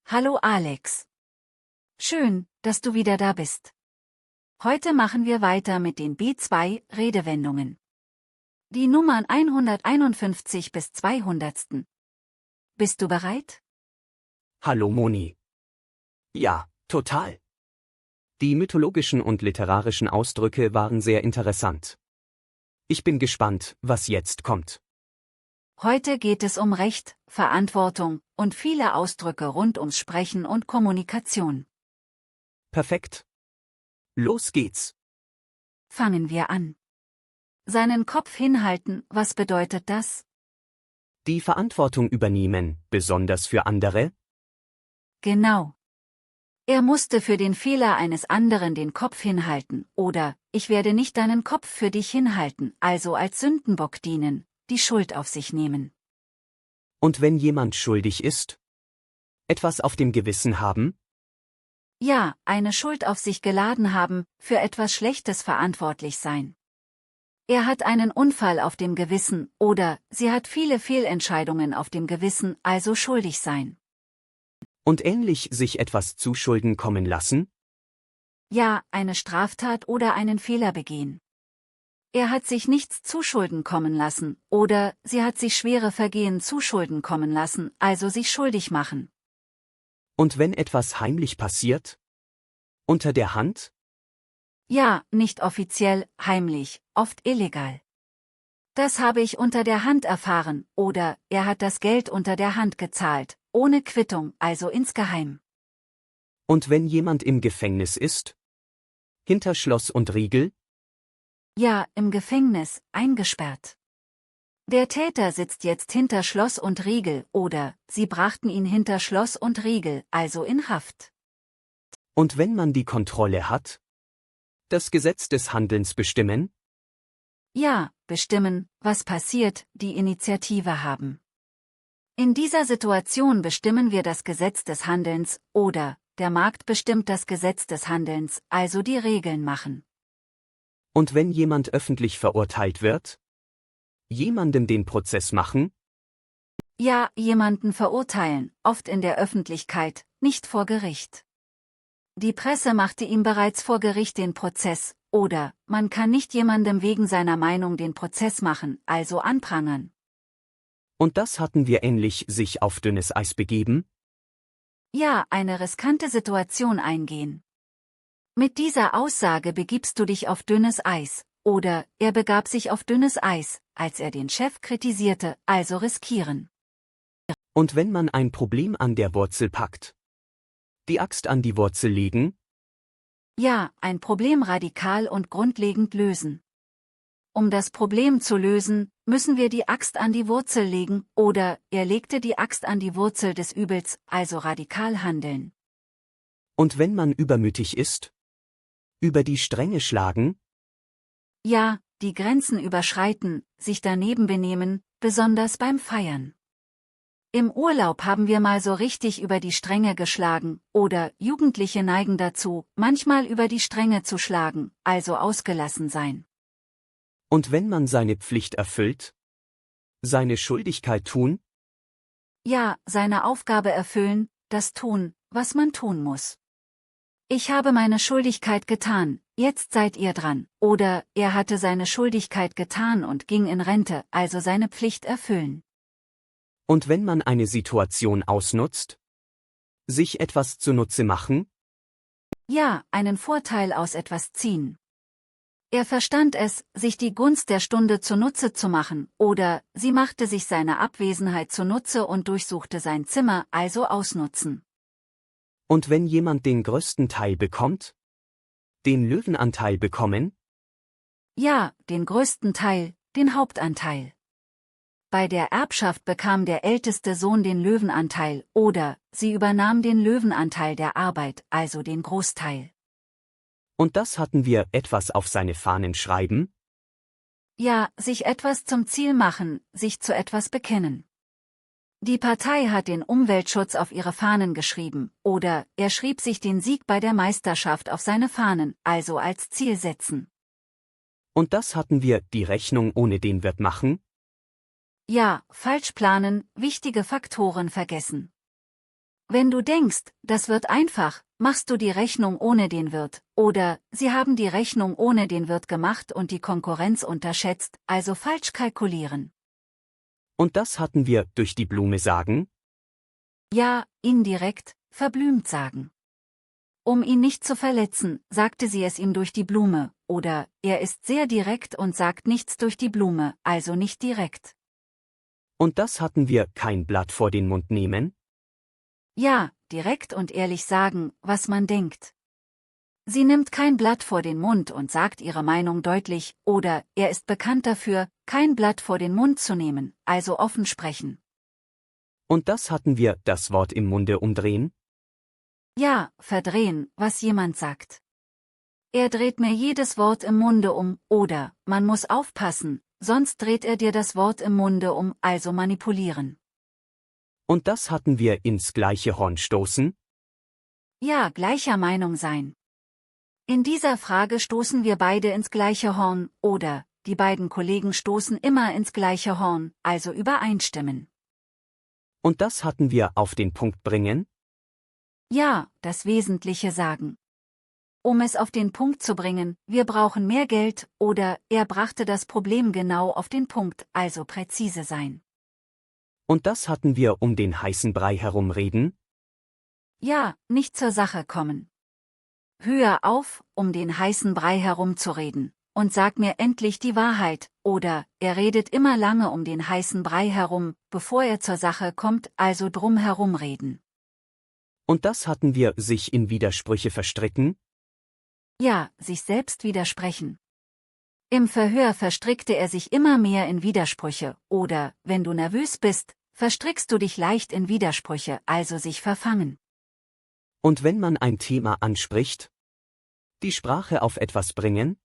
Hallo Alex. Schön, dass du wieder da bist. Heute machen wir weiter mit den B2-Redewendungen. Die Nummern 151 bis 200. Bist du bereit? Hallo Moni. Ja, total. Die mythologischen und literarischen Ausdrücke waren sehr interessant. Ich bin gespannt, was jetzt kommt. Heute geht es um Recht, Verantwortung und viele Ausdrücke rund ums Sprechen und Kommunikation. Perfekt. Los geht's. Fangen wir an. Seinen Kopf hinhalten, was bedeutet das? Die Verantwortung übernehmen, besonders für andere? Genau. Er musste für den Fehler eines anderen den Kopf hinhalten, oder, ich werde nicht deinen Kopf für dich hinhalten, also als Sündenbock dienen, die Schuld auf sich nehmen. Und wenn jemand schuldig ist? Etwas auf dem Gewissen haben? Ja, eine Schuld auf sich geladen haben, für etwas Schlechtes verantwortlich sein. Er hat einen Unfall auf dem Gewissen, oder, sie hat viele Fehlentscheidungen auf dem Gewissen, also schuldig sein. Und ähnlich sich etwas zu Schulden kommen lassen? Ja, eine Straftat oder einen Fehler begehen. Er hat sich nichts zuschulden kommen lassen, oder, sie hat sich schwere Vergehen zuschulden kommen lassen, also sich schuldig machen. Und wenn etwas heimlich passiert? Unter der Hand? Ja, nicht offiziell, heimlich, oft illegal. Das habe ich unter der Hand erfahren, oder, er hat das Geld unter der Hand gezahlt, ohne Quittung, also insgeheim. Und wenn jemand im Gefängnis ist? Hinter Schloss und Riegel? Ja, im Gefängnis, eingesperrt. Der Täter sitzt jetzt hinter Schloss und Riegel, oder, sie brachten ihn hinter Schloss und Riegel, also in Haft. Und wenn man die Kontrolle hat? Das Gesetz des Handelns bestimmen? Ja, bestimmen, was passiert, die Initiative haben. In dieser Situation bestimmen wir das Gesetz des Handelns, oder, der Markt bestimmt das Gesetz des Handelns, also die Regeln machen. Und wenn jemand öffentlich verurteilt wird? Jemandem den Prozess machen? Ja, jemanden verurteilen, oft in der Öffentlichkeit, nicht vor Gericht. Die Presse machte ihm bereits vor Gericht den Prozess, oder, man kann nicht jemandem wegen seiner Meinung den Prozess machen, also anprangern. Und das hatten wir ähnlich sich auf dünnes Eis begeben? Ja, eine riskante Situation eingehen. Mit dieser Aussage begibst du dich auf dünnes Eis, oder, er begab sich auf dünnes Eis, als er den Chef kritisierte, also riskieren. Und wenn man ein Problem an der Wurzel packt? Die Axt an die Wurzel legen? Ja, ein Problem radikal und grundlegend lösen. Um das Problem zu lösen, müssen wir die Axt an die Wurzel legen, oder, er legte die Axt an die Wurzel des Übels, also radikal handeln. Und wenn man übermütig ist? Über die Stränge schlagen? Ja, die Grenzen überschreiten, sich daneben benehmen, besonders beim Feiern. Im Urlaub haben wir mal so richtig über die Stränge geschlagen, oder, Jugendliche neigen dazu, manchmal über die Stränge zu schlagen, also ausgelassen sein. Und wenn man seine Pflicht erfüllt? Seine Schuldigkeit tun? Ja, seine Aufgabe erfüllen, das tun, was man tun muss. Ich habe meine Schuldigkeit getan, jetzt seid ihr dran, oder, er hatte seine Schuldigkeit getan und ging in Rente, also seine Pflicht erfüllen. Und wenn man eine Situation ausnutzt? Sich etwas zunutze machen? Ja, einen Vorteil aus etwas ziehen. Er verstand es, sich die Gunst der Stunde zunutze zu machen, oder, sie machte sich seine Abwesenheit zunutze und durchsuchte sein Zimmer, also ausnutzen. Und wenn jemand den größten Teil bekommt? Den Löwenanteil bekommen? Ja, den größten Teil, den Hauptanteil. Bei der Erbschaft bekam der älteste Sohn den Löwenanteil, oder, sie übernahm den Löwenanteil der Arbeit, also den Großteil. Und das hatten wir etwas auf seine Fahnen schreiben? Ja, sich etwas zum Ziel machen, sich zu etwas bekennen. Die Partei hat den Umweltschutz auf ihre Fahnen geschrieben, oder, er schrieb sich den Sieg bei der Meisterschaft auf seine Fahnen, also als Ziel setzen. Und das hatten wir, die Rechnung ohne den Wirt machen? Ja, falsch planen, wichtige Faktoren vergessen. Wenn du denkst, das wird einfach, machst du die Rechnung ohne den Wirt, oder sie haben die Rechnung ohne den Wirt gemacht und die Konkurrenz unterschätzt, also falsch kalkulieren. Und das hatten wir durch die Blume sagen? Ja, indirekt, verblümt sagen. Um ihn nicht zu verletzen, sagte sie es ihm durch die Blume, oder er ist sehr direkt und sagt nichts durch die Blume, also nicht direkt. Und das hatten wir kein Blatt vor den Mund nehmen? Ja, direkt und ehrlich sagen, was man denkt. Sie nimmt kein Blatt vor den Mund und sagt ihre Meinung deutlich, oder er ist bekannt dafür, kein Blatt vor den Mund zu nehmen, also offen sprechen. Und das hatten wir das Wort im Munde umdrehen? Ja, verdrehen, was jemand sagt. Er dreht mir jedes Wort im Munde um, oder, man muss aufpassen, sonst dreht er dir das Wort im Munde um, also manipulieren. Und das hatten wir ins gleiche Horn stoßen? Ja, gleicher Meinung sein. In dieser Frage stoßen wir beide ins gleiche Horn, oder, die beiden Kollegen stoßen immer ins gleiche Horn, also übereinstimmen. Und das hatten wir auf den Punkt bringen? Ja, das Wesentliche sagen. Um es auf den Punkt zu bringen, wir brauchen mehr Geld, oder, er brachte das Problem genau auf den Punkt, also präzise sein. Und das hatten wir um den heißen Brei herumreden? Ja, nicht zur Sache kommen. Höher auf, um den heißen Brei herumzureden, und sag mir endlich die Wahrheit, oder, er redet immer lange um den heißen Brei herum, bevor er zur Sache kommt, also drum herumreden. Und das hatten wir sich in Widersprüche verstricken? Ja, sich selbst widersprechen. Im Verhör verstrickte er sich immer mehr in Widersprüche, oder, wenn du nervös bist, verstrickst du dich leicht in Widersprüche, also sich verfangen. Und wenn man ein Thema anspricht? Die Sprache auf etwas bringen?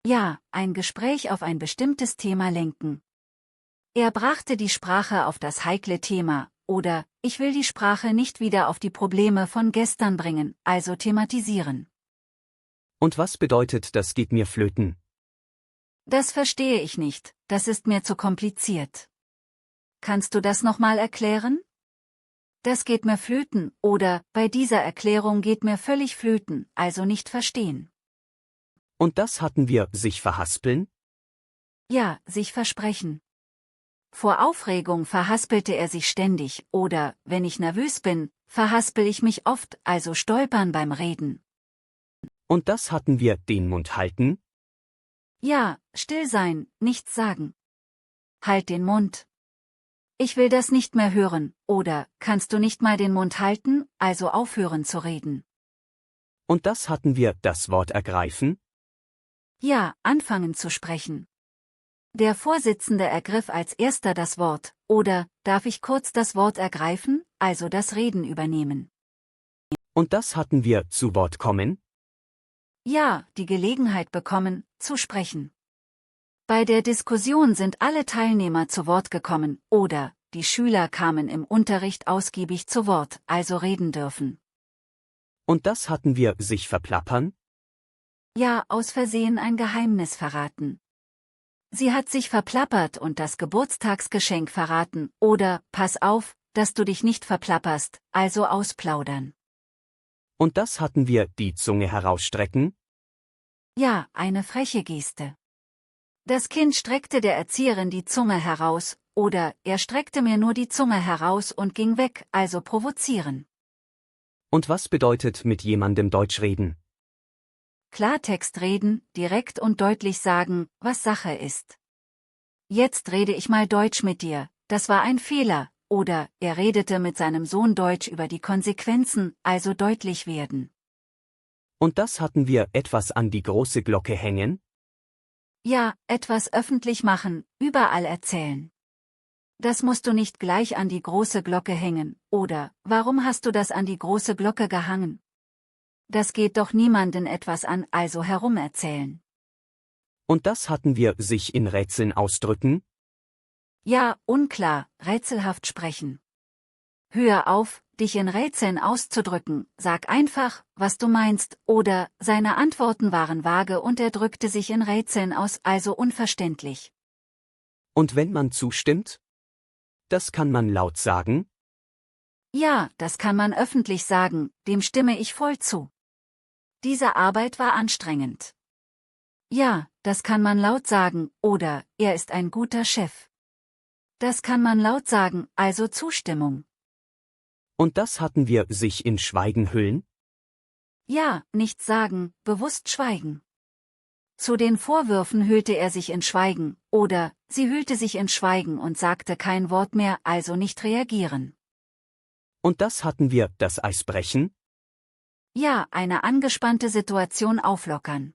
Ja, ein Gespräch auf ein bestimmtes Thema lenken. Er brachte die Sprache auf das heikle Thema, oder, ich will die Sprache nicht wieder auf die Probleme von gestern bringen, also thematisieren. Und was bedeutet das geht mir flöten? Das verstehe ich nicht, das ist mir zu kompliziert. Kannst du das nochmal erklären? Das geht mir flöten, oder, bei dieser Erklärung geht mir völlig flöten, also nicht verstehen. Und das hatten wir sich verhaspeln? Ja, sich versprechen. Vor Aufregung verhaspelte er sich ständig, oder, wenn ich nervös bin, verhaspel ich mich oft, also stolpern beim Reden. Und das hatten wir den Mund halten? Ja, still sein, nichts sagen. Halt den Mund. Ich will das nicht mehr hören, oder, kannst du nicht mal den Mund halten, also aufhören zu reden. Und das hatten wir das Wort ergreifen? Ja, anfangen zu sprechen. Der Vorsitzende ergriff als erster das Wort, oder, darf ich kurz das Wort ergreifen, also das Reden übernehmen. Und das hatten wir zu Wort kommen? Ja, die Gelegenheit bekommen, zu sprechen. Bei der Diskussion sind alle Teilnehmer zu Wort gekommen, oder, die Schüler kamen im Unterricht ausgiebig zu Wort, also reden dürfen. Und das hatten wir sich verplappern? Ja, aus Versehen ein Geheimnis verraten. Sie hat sich verplappert und das Geburtstagsgeschenk verraten, oder, pass auf, dass du dich nicht verplapperst, also ausplaudern. Und das hatten wir die Zunge herausstrecken? Ja, eine freche Geste. Das Kind streckte der Erzieherin die Zunge heraus, oder, er streckte mir nur die Zunge heraus und ging weg, also provozieren. Und was bedeutet mit jemandem Deutsch reden? Klartext reden, direkt und deutlich sagen, was Sache ist. Jetzt rede ich mal Deutsch mit dir, das war ein Fehler, oder, er redete mit seinem Sohn Deutsch über die Konsequenzen, also deutlich werden. Und das hatten wir etwas an die große Glocke hängen? Ja, etwas öffentlich machen, überall erzählen. Das musst du nicht gleich an die große Glocke hängen, oder, warum hast du das an die große Glocke gehangen? Das geht doch niemanden etwas an, also herumerzählen. Und das hatten wir sich in Rätseln ausdrücken? Ja, unklar, rätselhaft sprechen. Hör auf, dich in Rätseln auszudrücken, sag einfach, was du meinst, oder, seine Antworten waren vage und er drückte sich in Rätseln aus, also unverständlich. Und wenn man zustimmt? Das kann man laut sagen? Ja, das kann man öffentlich sagen, dem stimme ich voll zu. Diese Arbeit war anstrengend. Ja, das kann man laut sagen, oder, er ist ein guter Chef. Das kann man laut sagen, also Zustimmung. Und das hatten wir sich in Schweigen hüllen? Ja, nichts sagen, bewusst schweigen. Zu den Vorwürfen hüllte er sich in Schweigen, oder, sie hüllte sich in Schweigen und sagte kein Wort mehr, also nicht reagieren. Und das hatten wir, das Eis brechen? Ja, eine angespannte Situation auflockern.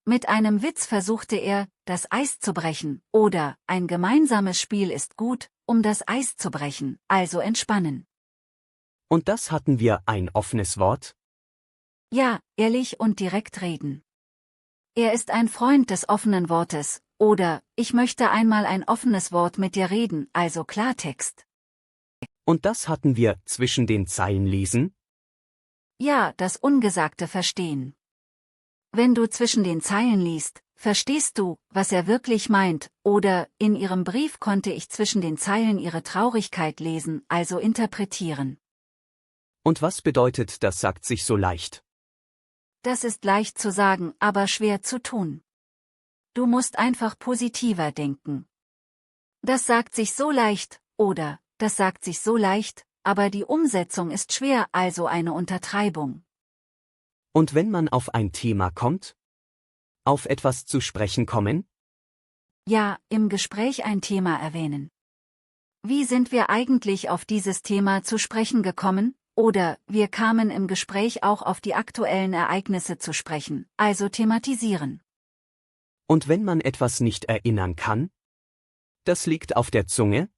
Mit einem Witz versuchte er, das Eis zu brechen, oder, ein gemeinsames Spiel ist gut, um das Eis zu brechen, also entspannen. Und das hatten wir, ein offenes Wort? Ja, ehrlich und direkt reden. Er ist ein Freund des offenen Wortes, oder, ich möchte einmal ein offenes Wort mit dir reden, also Klartext. Und das hatten wir, zwischen den Zeilen lesen? Ja, das Ungesagte verstehen. Wenn du zwischen den Zeilen liest, verstehst du, was er wirklich meint, oder, in ihrem Brief konnte ich zwischen den Zeilen ihre Traurigkeit lesen, also interpretieren. Und was bedeutet, das sagt sich so leicht? Das ist leicht zu sagen, aber schwer zu tun. Du musst einfach positiver denken. Das sagt sich so leicht, oder, das sagt sich so leicht, aber die Umsetzung ist schwer, also eine Untertreibung. Und wenn man auf ein Thema kommt? Auf etwas zu sprechen kommen? Ja, im Gespräch ein Thema erwähnen. Wie sind wir eigentlich auf dieses Thema zu sprechen gekommen? Oder, wir kamen im Gespräch auch auf die aktuellen Ereignisse zu sprechen, also thematisieren. Und wenn man etwas nicht erinnern kann? Das liegt auf der Zunge?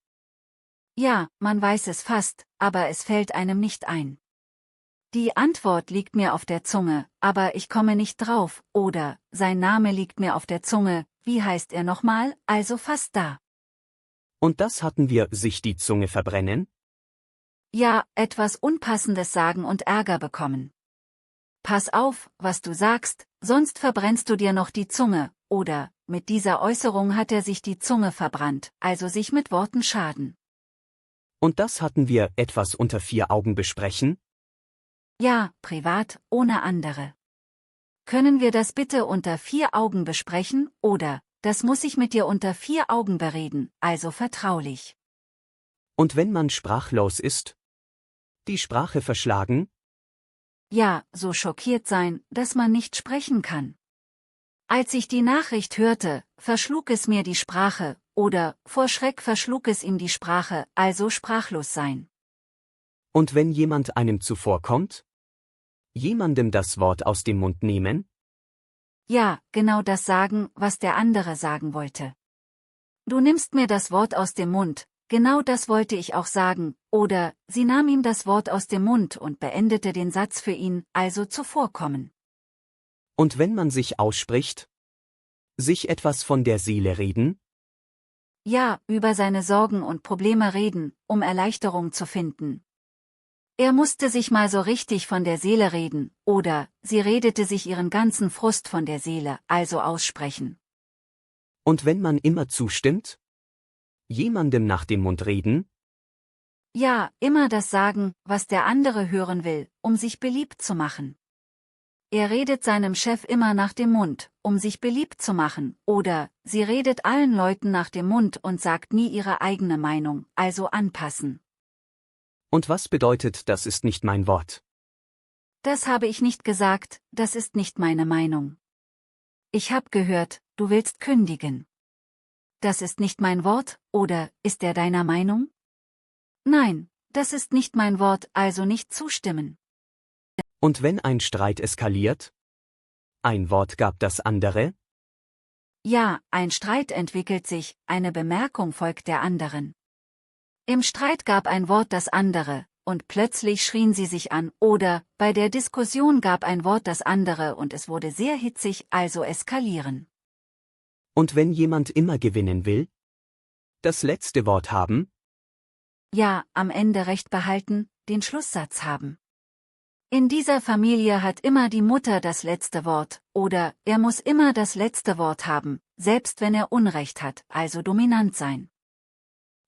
Ja, man weiß es fast, aber es fällt einem nicht ein. Die Antwort liegt mir auf der Zunge, aber ich komme nicht drauf, oder, sein Name liegt mir auf der Zunge, wie heißt er nochmal, also fast da. Und das hatten wir, sich die Zunge verbrennen? Ja, etwas Unpassendes sagen und Ärger bekommen. Pass auf, was du sagst, sonst verbrennst du dir noch die Zunge, oder, mit dieser Äußerung hat er sich die Zunge verbrannt, also sich mit Worten schaden. Und das hatten wir, etwas unter vier Augen besprechen? Ja, privat, ohne andere. Können wir das bitte unter vier Augen besprechen, oder, das muss ich mit dir unter vier Augen bereden, also vertraulich. Und wenn man sprachlos ist? Die Sprache verschlagen? Ja, so schockiert sein, dass man nicht sprechen kann. Als ich die Nachricht hörte, verschlug es mir die Sprache, oder, vor Schreck verschlug es ihm die Sprache, also sprachlos sein. Und wenn jemand einem zuvorkommt? Jemandem das Wort aus dem Mund nehmen? Ja, genau das sagen, was der andere sagen wollte. Du nimmst mir das Wort aus dem Mund, genau das wollte ich auch sagen, oder, sie nahm ihm das Wort aus dem Mund und beendete den Satz für ihn, also zuvorkommen. Und wenn man sich ausspricht? Sich etwas von der Seele reden? Ja, über seine Sorgen und Probleme reden, um Erleichterung zu finden. Er musste sich mal so richtig von der Seele reden, oder, sie redete sich ihren ganzen Frust von der Seele, also aussprechen. Und wenn man immer zustimmt? Jemandem nach dem Mund reden? Ja, immer das sagen, was der andere hören will, um sich beliebt zu machen. Er redet seinem Chef immer nach dem Mund, um sich beliebt zu machen, oder, sie redet allen Leuten nach dem Mund und sagt nie ihre eigene Meinung, also anpassen. Und was bedeutet, das ist nicht mein Wort? Das habe ich nicht gesagt, das ist nicht meine Meinung. Ich hab gehört, du willst kündigen. Das ist nicht mein Wort, oder, ist er deiner Meinung? Nein, das ist nicht mein Wort, also nicht zustimmen. Und wenn ein Streit eskaliert? Ein Wort gab das andere? Ja, ein Streit entwickelt sich, eine Bemerkung folgt der anderen. Im Streit gab ein Wort das andere, und plötzlich schrien sie sich an, oder, bei der Diskussion gab ein Wort das andere und es wurde sehr hitzig, also eskalieren. Und wenn jemand immer gewinnen will? Das letzte Wort haben? Ja, am Ende Recht behalten, den Schlusssatz haben. In dieser Familie hat immer die Mutter das letzte Wort, oder, er muss immer das letzte Wort haben, selbst wenn er Unrecht hat, also dominant sein.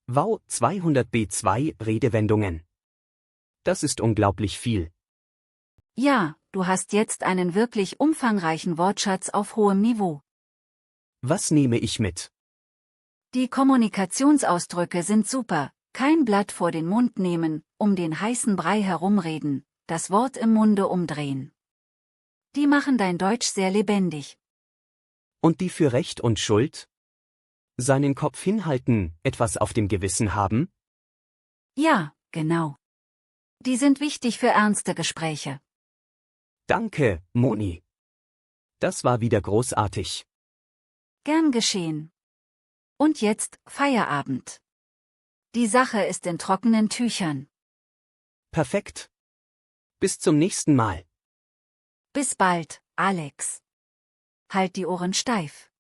Wow, 200b2 Redewendungen. Das ist unglaublich viel. Ja, du hast jetzt einen wirklich umfangreichen Wortschatz auf hohem Niveau. Was nehme ich mit? Die Kommunikationsausdrücke sind super. Kein Blatt vor den Mund nehmen, um den heißen Brei herumreden, das Wort im Munde umdrehen. Die machen dein Deutsch sehr lebendig. Und die für Recht und Schuld? Seinen Kopf hinhalten, etwas auf dem Gewissen haben? Ja, genau. Die sind wichtig für ernste Gespräche. Danke, Moni. Das war wieder großartig. Gern geschehen. Und jetzt Feierabend. Die Sache ist in trockenen Tüchern. Perfekt. Bis zum nächsten Mal. Bis bald, Alex. Halt die Ohren steif.